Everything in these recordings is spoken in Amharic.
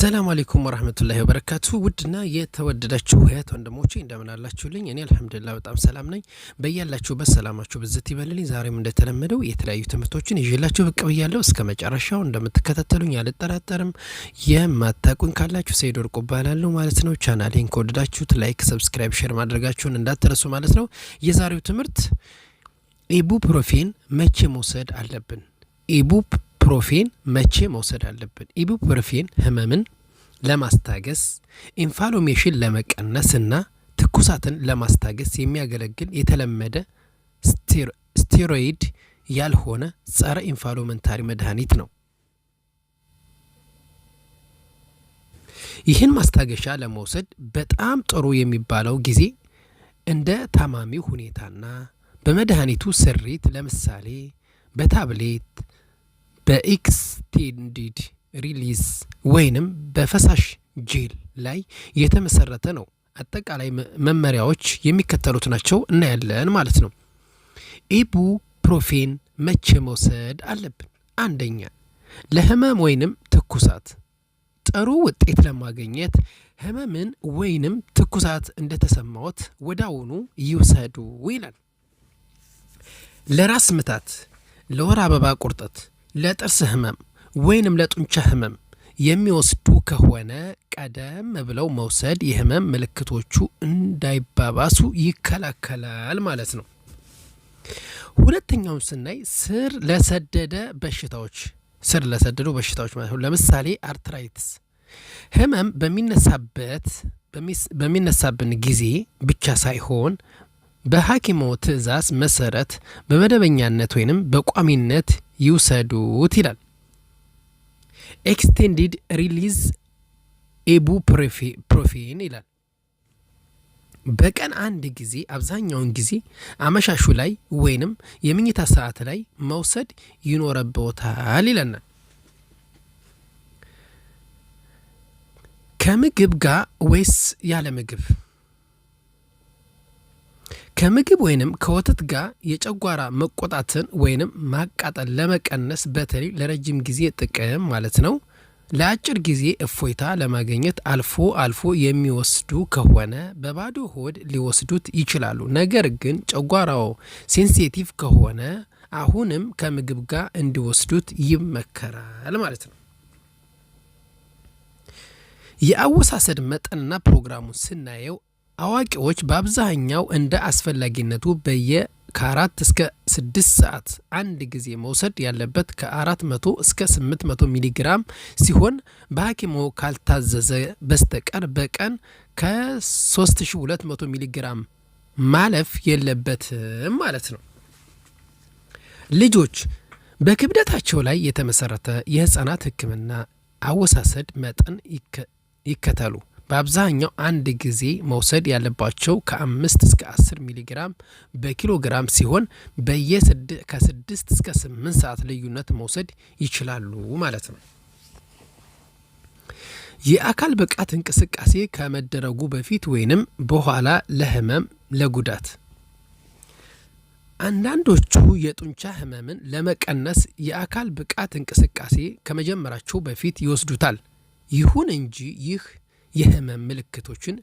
ሰላም አለይኩም ወራህመቱላሂ ወበረካቱ ውድና የተወደዳችሁ እህት ወንድሞቼ እንደምን አላችሁልኝ? እኔ አልሐምዱሊላህ በጣም ሰላም ነኝ። በእያላችሁበት ሰላማችሁ ብዝት ይበልልኝ። ዛሬም እንደተለመደው የተለያዩ ትምህርቶችን ይዤላችሁ ብቅ ብያለሁ። እስከ መጨረሻው እንደምትከታተሉኝ አልጠራጠርም። የማታውቁኝ ካላችሁ ሰይድ ወርቁ እባላለሁ ማለት ነው። ቻናሌን ከወደዳችሁት ላይክ፣ ሰብስክራይብ፣ ሼር ማድረጋችሁን እንዳትረሱ ማለት ነው። የዛሬው ትምህርት ኢቡፕሮፌን መቼ መውሰድ አለብን? ኢቡፕሮፌን መቼ መውሰድ አለብን? ኢቡፕሮፌን ህመምን ለማስታገስ ኢንፍላሜሽን ለመቀነስና ትኩሳትን ለማስታገስ የሚያገለግል የተለመደ ስቴሮይድ ያልሆነ ጸረ ኢንፍላሜታሪ መድኃኒት ነው። ይህን ማስታገሻ ለመውሰድ በጣም ጥሩ የሚባለው ጊዜ እንደ ታማሚው ሁኔታና በመድኃኒቱ ስሪት፣ ለምሳሌ በታብሌት፣ በኤክስቴንድድ ሪሊዝ ወይንም በፈሳሽ ጄል ላይ የተመሰረተ ነው። አጠቃላይ መመሪያዎች የሚከተሉት ናቸው እናያለን ማለት ነው። ኢቡፕሮፌን መቼ መውሰድ አለብን? አንደኛ፣ ለህመም ወይንም ትኩሳት ጥሩ ውጤት ለማግኘት ህመምን ወይንም ትኩሳት እንደተሰማዎት ወዳውኑ ይውሰዱ ይላል። ለራስ ምታት፣ ለወር አበባ ቁርጠት፣ ለጥርስ ህመም ወይንም ለጡንቻ ህመም የሚወስዱ ከሆነ ቀደም ብለው መውሰድ የህመም ምልክቶቹ እንዳይባባሱ ይከላከላል ማለት ነው። ሁለተኛውን ስናይ ስር ለሰደዱ በሽታዎች ማለት ነው። ለምሳሌ አርትራይትስ ህመም በሚነሳብን ጊዜ ብቻ ሳይሆን በሐኪሞ ትዕዛዝ መሰረት በመደበኛነት ወይንም በቋሚነት ይውሰዱት ይላል። ኤክስቴንድድ ሪሊዝ ኢቡፕሮፌን ይላል። በቀን አንድ ጊዜ፣ አብዛኛውን ጊዜ አመሻሹ ላይ ወይንም የምኝታ ሰዓት ላይ መውሰድ ይኖርብዎታል ይለናል። ከምግብ ጋር ወይስ ያለ ምግብ? ከምግብ ወይንም ከወተት ጋር የጨጓራ መቆጣትን ወይንም ማቃጠል ለመቀነስ በተለይ ለረጅም ጊዜ ጥቅም ማለት ነው። ለአጭር ጊዜ እፎይታ ለማግኘት አልፎ የሚወስዱ ከሆነ በባዶ ሆድ ሊወስዱት ይችላሉ። ነገር ግን ጨጓራው ሴንሲቲቭ ከሆነ አሁንም ከምግብ ጋር እንዲወስዱት ይመከራል ማለት ነው። የአወሳሰድ መጠንና ፕሮግራሙን ስናየው አዋቂዎች በአብዛኛው እንደ አስፈላጊነቱ ከ4 እስከ 6 ሰዓት አንድ ጊዜ መውሰድ ያለበት ከ400 እስከ 800 ሚሊግራም ሲሆን በሐኪሞ ካልታዘዘ በስተቀር በቀን ከ3200 ሚሊግራም ማለፍ የለበትም ማለት ነው። ልጆች በክብደታቸው ላይ የተመሰረተ የህፃናት ሕክምና አወሳሰድ መጠን ይከተሉ። በአብዛኛው አንድ ጊዜ መውሰድ ያለባቸው ከ5 እስከ 10 ሚሊግራም በኪሎግራም ሲሆን ከ6 እስከ 8 ሰዓት ልዩነት መውሰድ ይችላሉ ማለት ነው። የአካል ብቃት እንቅስቃሴ ከመደረጉ በፊት ወይንም በኋላ ለህመም፣ ለጉዳት አንዳንዶቹ የጡንቻ ህመምን ለመቀነስ የአካል ብቃት እንቅስቃሴ ከመጀመራቸው በፊት ይወስዱታል። ይሁን እንጂ ይህ የህመም ምልክቶችን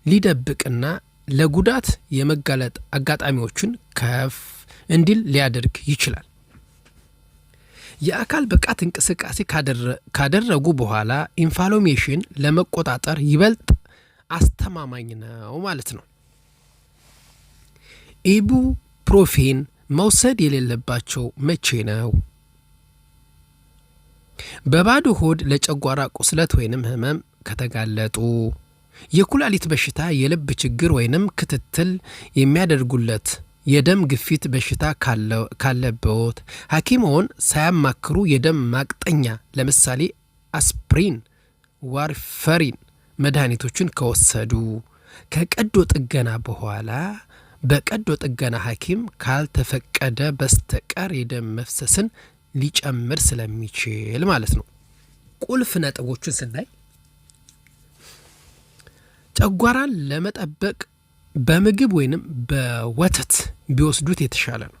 ሊደብቅና ለጉዳት የመጋለጥ አጋጣሚዎችን ከፍ እንዲል ሊያደርግ ይችላል። የአካል ብቃት እንቅስቃሴ ካደረጉ በኋላ ኢንፍላሜሽን ለመቆጣጠር ይበልጥ አስተማማኝ ነው ማለት ነው። ኢቡፕሮፌን መውሰድ የሌለባቸው መቼ ነው? በባዶ ሆድ ለጨጓራ ቁስለት ወይንም ህመም ከተጋለጡ፣ የኩላሊት በሽታ፣ የልብ ችግር ወይንም ክትትል የሚያደርጉለት የደም ግፊት በሽታ ካለበት፣ ሐኪምዎን ሳያማክሩ የደም ማቅጠኛ ለምሳሌ አስፕሪን፣ ዋርፈሪን መድኃኒቶችን ከወሰዱ፣ ከቀዶ ጥገና በኋላ በቀዶ ጥገና ሐኪም ካልተፈቀደ በስተቀር የደም መፍሰስን ሊጨምር ስለሚችል ማለት ነው። ቁልፍ ነጥቦችን ስናይ ጨጓራን ለመጠበቅ በምግብ ወይንም በወተት ቢወስዱት የተሻለ ነው።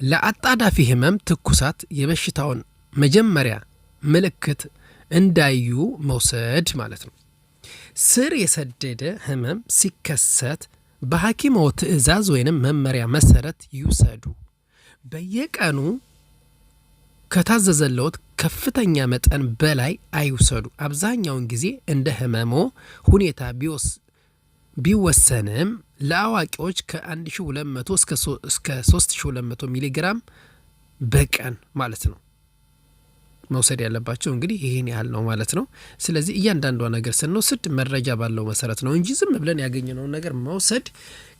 ለአጣዳፊ ህመም፣ ትኩሳት፣ የበሽታውን መጀመሪያ ምልክት እንዳዩ መውሰድ ማለት ነው። ስር የሰደደ ህመም ሲከሰት በሐኪምዎ ትዕዛዝ ወይንም መመሪያ መሰረት ይውሰዱ። በየቀኑ ከታዘዘለዎት ከፍተኛ መጠን በላይ አይውሰዱ። አብዛኛውን ጊዜ እንደ ህመሞ ሁኔታ ቢወሰንም ለአዋቂዎች ከ1200 እስከ 3200 ሚሊግራም በቀን ማለት ነው መውሰድ ያለባቸው። እንግዲህ ይሄን ያህል ነው ማለት ነው። ስለዚህ እያንዳንዷ ነገር ስንወስድ መረጃ ባለው መሰረት ነው እንጂ ዝም ብለን ያገኘነውን ነገር መውሰድ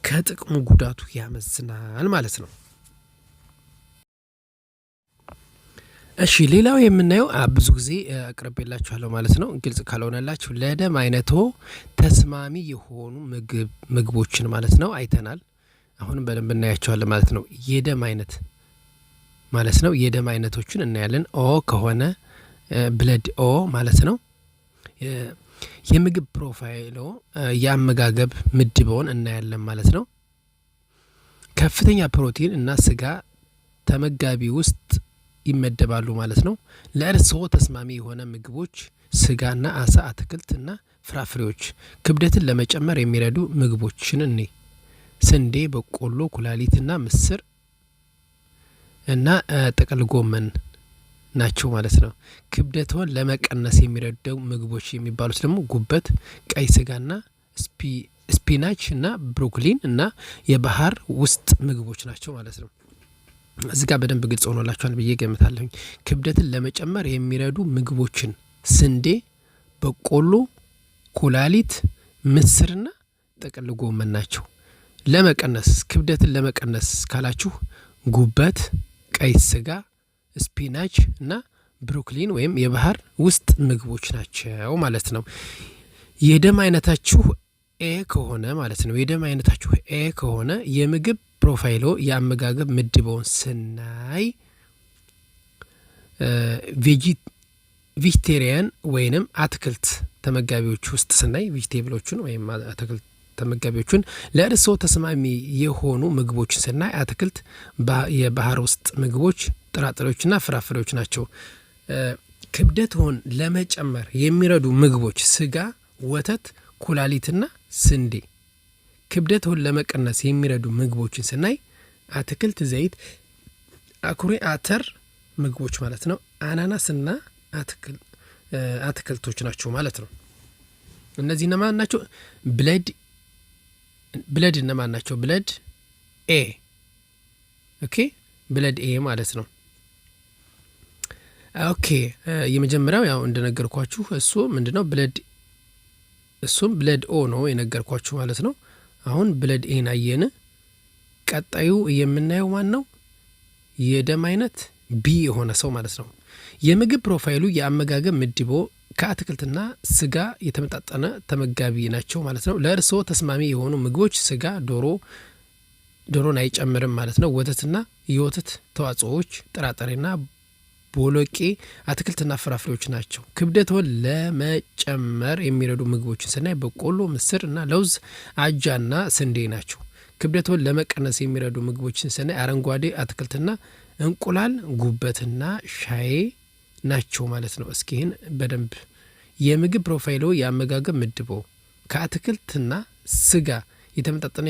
ከጥቅሙ ጉዳቱ ያመዝናል ማለት ነው። እሺ ሌላው የምናየው ብዙ ጊዜ አቅርቤላችኋለሁ ማለት ነው። ግልጽ ካልሆነላችሁ ለደም አይነቶ ተስማሚ የሆኑ ምግቦችን ማለት ነው አይተናል። አሁንም በደንብ እናያቸዋለን ማለት ነው። የደም አይነት ማለት ነው። የደም አይነቶችን እናያለን። ኦ ከሆነ ብለድ ኦ ማለት ነው። የምግብ ፕሮፋይሎ የአመጋገብ ምድበውን እናያለን ማለት ነው። ከፍተኛ ፕሮቲን እና ስጋ ተመጋቢ ውስጥ ይመደባሉ ማለት ነው። ለእርስዎ ተስማሚ የሆነ ምግቦች ስጋና አሳ፣ አትክልትና ፍራፍሬዎች። ክብደትን ለመጨመር የሚረዱ ምግቦችን ስንዴ፣ በቆሎ፣ ኩላሊትና ምስር እና ጥቅል ጎመን ናቸው ማለት ነው። ክብደትን ለመቀነስ የሚረዱ ምግቦች የሚባሉት ደግሞ ጉበት፣ ቀይ ስጋና ስፒናች እና ብሮኮሊን እና የባህር ውስጥ ምግቦች ናቸው ማለት ነው። እዚህ ጋር በደንብ ግልጽ ሆኖላችኋል ብዬ ገምታለሁ። ክብደትን ለመጨመር የሚረዱ ምግቦችን ስንዴ፣ በቆሎ፣ ኩላሊት፣ ምስርና ጥቅል ጎመን ናቸው። ለመቀነስ ክብደትን ለመቀነስ ካላችሁ ጉበት፣ ቀይ ስጋ፣ ስፒናች እና ብሮኮሊን ወይም የባህር ውስጥ ምግቦች ናቸው ማለት ነው። የደም አይነታችሁ ኤ ከሆነ ማለት ነው። የደም አይነታችሁ ኤ ከሆነ የምግብ ፕሮፋይሎ የአመጋገብ ምድበውን ስናይ ቬጂቴሪያን ወይንም አትክልት ተመጋቢዎች ውስጥ ስናይ ቬጂቴብሎቹን ወይም አትክልት ተመጋቢዎቹን ለእርስዎ ተስማሚ የሆኑ ምግቦችን ስናይ አትክልት፣ የባህር ውስጥ ምግቦች፣ ጥራጥሬዎችና ፍራፍሬዎች ናቸው። ክብደትዎን ለመጨመር የሚረዱ ምግቦች ስጋ፣ ወተት፣ ኩላሊትና ስንዴ። ክብደትዎን ለመቀነስ የሚረዱ ምግቦችን ስናይ አትክልት፣ ዘይት፣ አኩሪ አተር ምግቦች ማለት ነው። አናናስና አትክልቶች ናቸው ማለት ነው። እነዚህ እነማን ናቸው? ብለድ እነማን ናቸው? ብለድ ኤ ኦኬ፣ ብለድ ኤ ማለት ነው። ኦኬ የመጀመሪያው ያው እንደነገርኳችሁ እሱ ምንድነው እሱም ብለድ ኦ ነው የነገርኳችሁ ማለት ነው። አሁን ብለድ ኤን አየን። ቀጣዩ የምናየው ማን ነው? የደም አይነት ቢ የሆነ ሰው ማለት ነው። የምግብ ፕሮፋይሉ የአመጋገብ ምድቦ ከአትክልትና ስጋ የተመጣጠነ ተመጋቢ ናቸው ማለት ነው። ለእርስዎ ተስማሚ የሆኑ ምግቦች ስጋ፣ ዶሮን አይጨምርም ማለት ነው። ወተትና የወተት ተዋጽኦዎች፣ ጥራጥሬና ቦሎቄ፣ አትክልትና ፍራፍሬዎች ናቸው። ክብደትዎን ለመጨመር የሚረዱ ምግቦችን ስናይ በቆሎ፣ ምስር እና ለውዝ፣ አጃና ስንዴ ናቸው። ክብደትዎን ለመቀነስ የሚረዱ ምግቦችን ስናይ አረንጓዴ አትክልትና እንቁላል፣ ጉበትና ሻይ ናቸው ማለት ነው። እስኪ ይህን በደንብ የምግብ ፕሮፋይሎ የአመጋገብ ምድቦ ከአትክልትና ስጋ የተመጣጠነ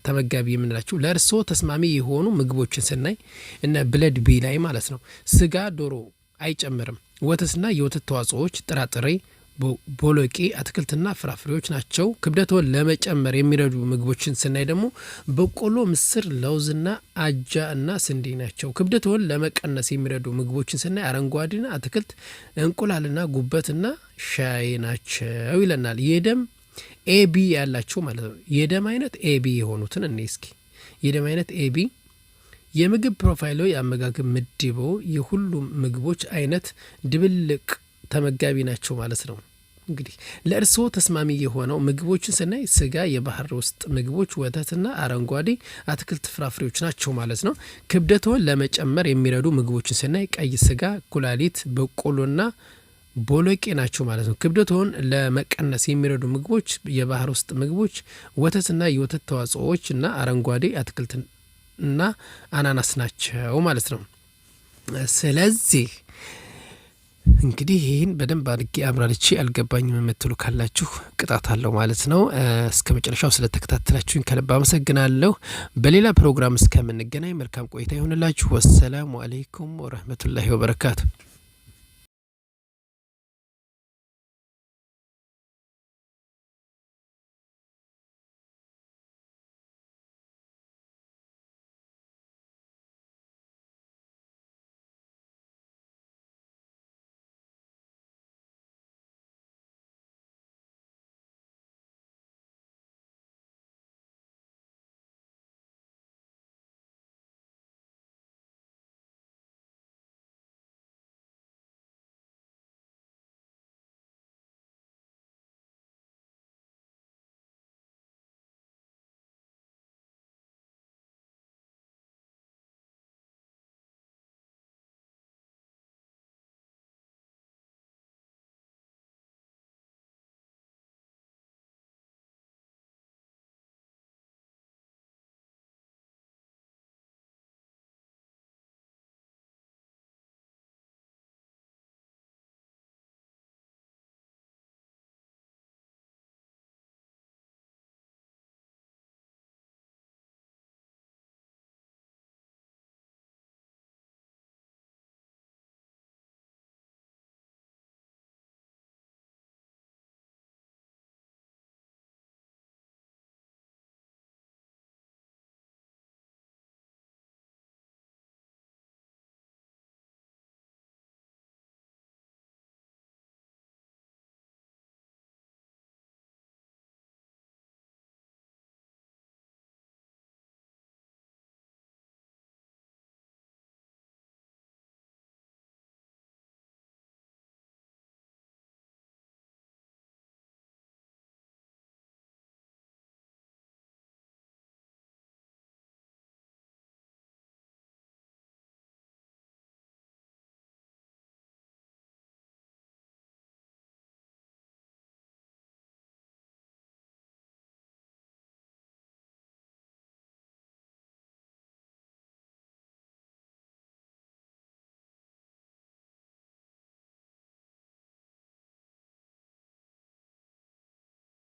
ተመጋቢ የምንላቸው ለእርስዎ ተስማሚ የሆኑ ምግቦችን ስናይ እና ብለድ ቢ ላይ ማለት ነው ስጋ፣ ዶሮ አይጨምርም። ወተትና የወተት ተዋጽኦዎች፣ ጥራጥሬ፣ ቦሎቄ፣ አትክልትና ፍራፍሬዎች ናቸው። ክብደትዎን ለመጨመር የሚረዱ ምግቦችን ስናይ ደግሞ በቆሎ፣ ምስር፣ ለውዝና አጃ እና ስንዴ ናቸው። ክብደትዎን ለመቀነስ የሚረዱ ምግቦችን ስናይ አረንጓዴና አትክልት፣ እንቁላልና ጉበትና ሻይ ናቸው ይለናል። የደም ኤቢ ያላቸው ማለት ነው። የደም አይነት ኤቢ የሆኑትን እኔ እስኪ የደም አይነት ኤቢ የምግብ ፕሮፋይሎ የአመጋገብ ምድቦ የሁሉም ምግቦች አይነት ድብልቅ ተመጋቢ ናቸው ማለት ነው። እንግዲህ ለእርስዎ ተስማሚ የሆነው ምግቦችን ስናይ ስጋ፣ የባህር ውስጥ ምግቦች፣ ወተትና አረንጓዴ አትክልት ፍራፍሬዎች ናቸው ማለት ነው። ክብደትዎን ለመጨመር የሚረዱ ምግቦችን ስናይ ቀይ ስጋ፣ ኩላሊት፣ በቆሎና ቦሎቄ ናቸው ማለት ነው። ክብደትዎን ለመቀነስ የሚረዱ ምግቦች የባህር ውስጥ ምግቦች፣ ወተትና የወተት ተዋጽኦዎች እና አረንጓዴ አትክልትና አናናስ ናቸው ማለት ነው። ስለዚህ እንግዲህ ይህን በደንብ አድርጌ አብራርቼ አልገባኝም የምትሉ ካላችሁ ቅጣት አለው ማለት ነው። እስከ መጨረሻው ስለተከታተላችሁኝ ከልብ አመሰግናለሁ። በሌላ ፕሮግራም እስከምንገናኝ መልካም ቆይታ ይሁንላችሁ። ወሰላሙ አለይኩም ወረህመቱላሂ ወበረካቱ።